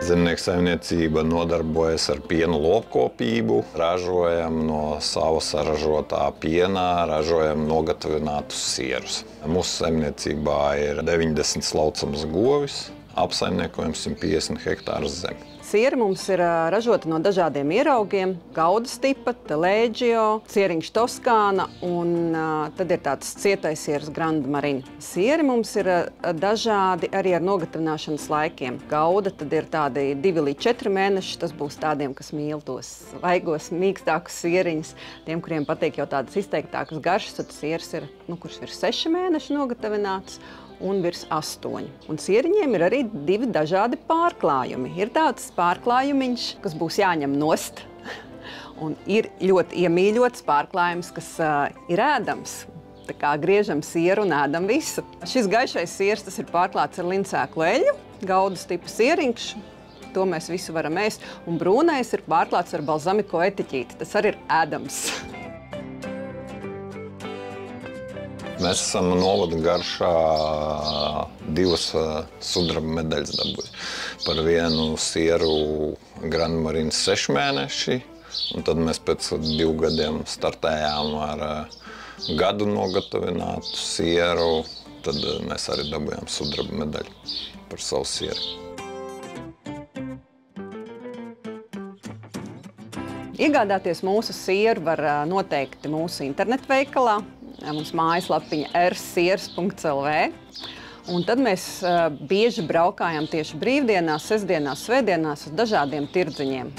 Zemnieku saimniecība nodarbojas ar piena lopkopību. Ražojam no savas saražotā piena, ražojam nogatavinātus sierus. Mūsu saimniecībā ir 90 slaucamas govis, apsaimniekojam 150 hektārus zemi. Sieri mums ir ražoti no dažādiem ieraugiem – Gaudas tipa, Taleggio, sieriņš Toskāna un tad ir tāds cietais sieris Grande Marine. Sieri mums ir dažādi arī ar nogatavināšanas laikiem. Gauda tad ir tādi 2 līdz 4 mēneši, tas būs tādiem, kas mīl tos vaigos, mīkstākus sieriņus. Tiem, kuriem patīk jau tādas izteiktākas garšas, tad sieris ir, kurš ir 6 mēneši nogatavināts un virs 8. Un sieriņiem ir arī 2 dažādi pārklājumi. Ir tāds pārklājumiņš, kas būs jāņem nost, un ir ļoti iemīļots pārklājums, kas ir ēdams. Tā kā griežam sieru un ēdam visu. Šis gaišais sieris, tas ir pārklāts ar lincēklu eļļu, Gaudas tipa sieriņš. To mēs visu varam ēst. Un brūnais ir pārklāts ar balzamiko etiķīti. Tas arī ir ēdams. Mēs esam novada garšā 2 sudraba medaļas dabūjuši. Par vienu sieru Grande Marine 6 mēneši, un tad mēs pēc 2 gadiem startējām ar gadu nogatavinātu sieru. Tad mēs arī dabūjām sudraba medaļu par savu sieru. Iegādāties mūsu sieru var noteikti mūsu internetveikalā. Mums mājaslapiņa rsieras.lv. Un tad mēs bieži braukājam tieši brīvdienās, sestdienās, svētdienās uz dažādiem tirdziņiem.